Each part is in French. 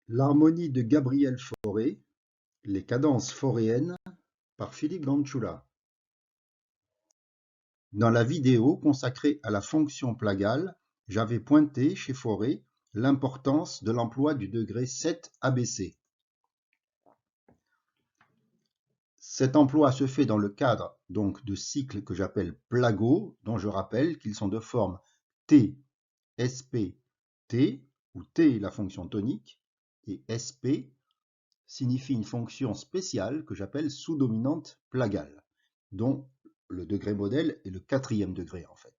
L'harmonie de Gabriel Fauré, les cadences fauréennes par Philippe Dantzula. Dans la vidéo consacrée à la fonction Plagal, j'avais pointé chez Fauré l'importance de l'emploi du degré 7 ABC. Cet emploi se fait dans le cadre donc de cycles que j'appelle plagaux, dont je rappelle qu'ils sont de forme T, SP, T, où T est la fonction tonique, et SP signifie une fonction spéciale que j'appelle sous-dominante plagale, dont le degré modèle est le 4e degré en fait.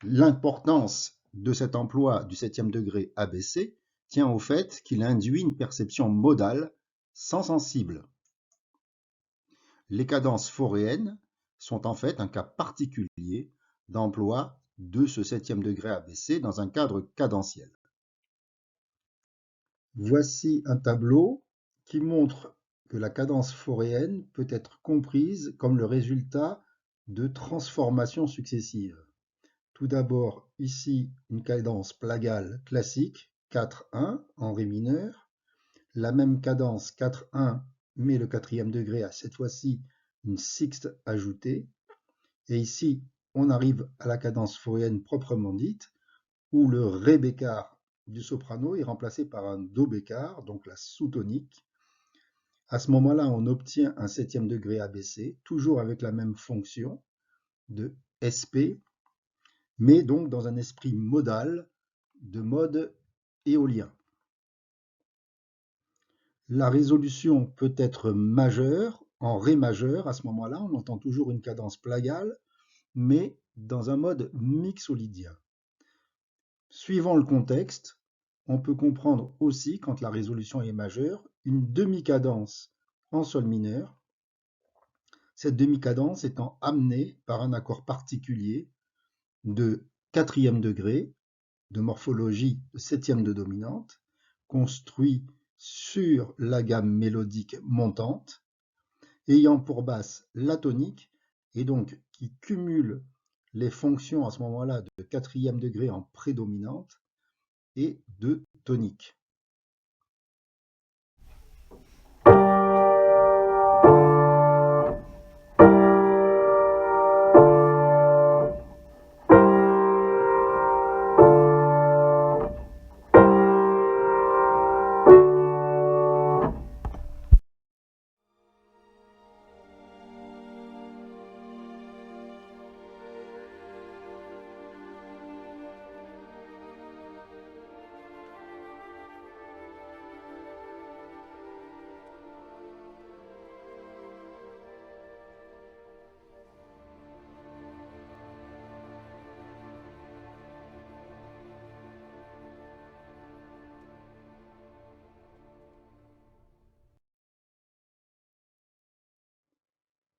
L'importance de cet emploi du 7e degré ABC tient au fait qu'il induit une perception modale sans sensible. Les cadences fauréennes sont en fait un cas particulier d'emploi de ce 7e degré ABC dans un cadre cadentiel. Voici un tableau qui montre que la cadence fauréenne peut être comprise comme le résultat de transformations successives. Tout d'abord, ici, une cadence plagale classique, 4-1 en ré mineur. La même cadence 4-1, mais le 4e degré a cette fois-ci une sixte ajoutée. Et ici, on arrive à la cadence fauréenne proprement dite, où le ré bécard du soprano est remplacé par un do bécard, donc la sous-tonique. À ce moment-là, on obtient un 7e degré ABC, toujours avec la même fonction de SP, mais donc dans un esprit modal de mode éolien. La résolution peut être majeure, en ré majeur. À ce moment-là, on entend toujours une cadence plagale, mais dans un mode mixolydien. Suivant le contexte, on peut comprendre aussi, quand la résolution est majeure, une demi-cadence en sol mineur, cette demi-cadence étant amenée par un accord particulier de 4e degré, de morphologie 7e de dominante, construit sur la gamme mélodique montante, ayant pour basse la tonique, et donc qui cumule les fonctions à ce moment-là de 4e degré en prédominante et de tonique.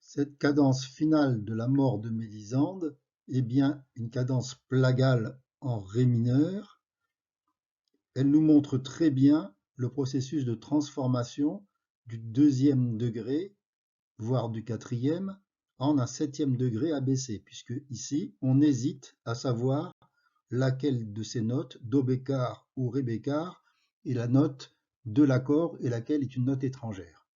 Cette cadence finale de la mort de Mélisande est bien une cadence plagale en ré mineur. Elle nous montre très bien le processus de transformation du 2e degré, voire du 4e, en un 7e degré ABC, puisque ici, on hésite à savoir laquelle de ces notes, do bécard ou ré bécard, est la note de l'accord et laquelle est une note étrangère.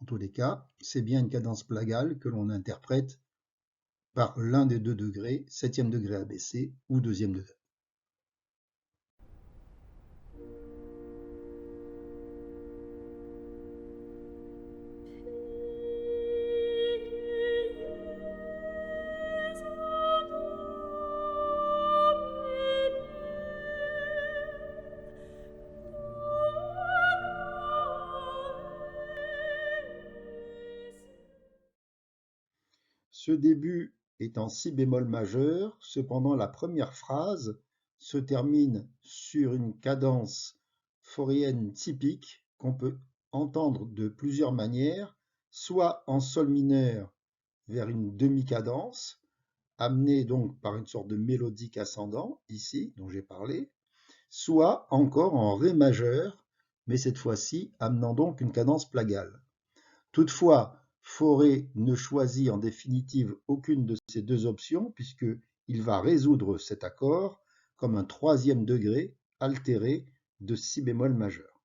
En tous les cas, c'est bien une cadence plagale que l'on interprète par l'un des deux degrés, 7e degré ABC ou 2e degré. Ce début est en si bémol majeur, cependant la première phrase se termine sur une cadence fauréenne typique qu'on peut entendre de plusieurs manières, soit en sol mineur vers une demi-cadence, amenée donc par une sorte de mélodique ascendant, ici, dont j'ai parlé, soit encore en ré majeur, mais cette fois-ci amenant donc une cadence plagale. Toutefois, Fauré ne choisit en définitive aucune de ces deux options puisqu'il va résoudre cet accord comme un 3e degré altéré de si bémol majeur.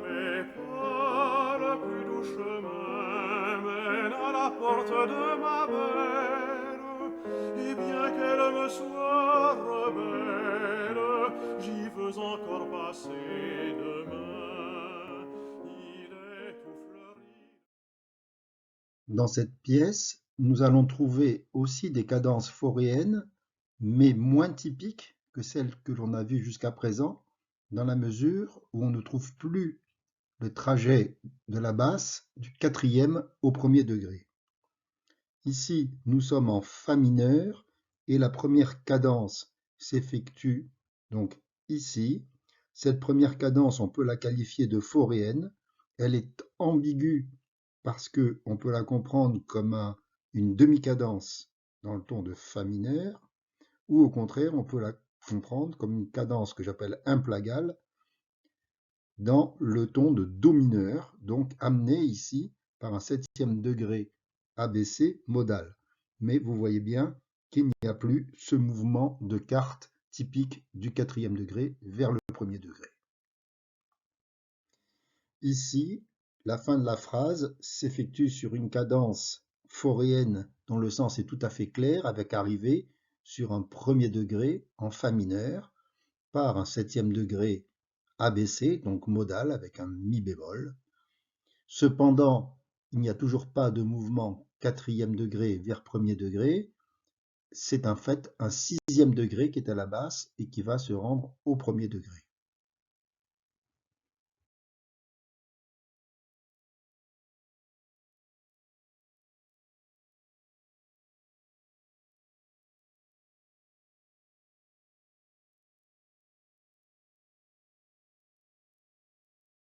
Mes pas, le plus doux chemin mène à la porte de ma belle, et bien qu'elle me soit rebelle, j'y veux encore passer demain. Il est tout fleuri. Dans cette pièce, nous allons trouver aussi des cadences foréennes, mais moins typiques que celles que l'on a vues jusqu'à présent, dans la mesure où on ne trouve plus le trajet de la basse du quatrième au premier degré. Ici, nous sommes en fa mineur et la première cadence s'effectue donc ici. Cette première cadence, on peut la qualifier de foréenne. Elle est ambiguë parce que on peut la comprendre comme une demi-cadence dans le ton de fa mineur, ou au contraire, on peut la comprendre comme une cadence que j'appelle implagale dans le ton de do mineur, donc amené ici par un septième degré abaissé modal. Mais vous voyez bien qu'il n'y a plus ce mouvement de quarte typique du quatrième degré vers le premier degré. Ici, la fin de la phrase s'effectue sur une cadence foréenne dont le sens est tout à fait clair, avec arrivée sur un premier degré en fa mineur par un septième degré abaissé, donc modal avec un mi bémol. Cependant, il n'y a toujours pas de mouvement quatrième degré vers premier degré. C'est en fait un sixième degré qui est à la basse et qui va se rendre au premier degré.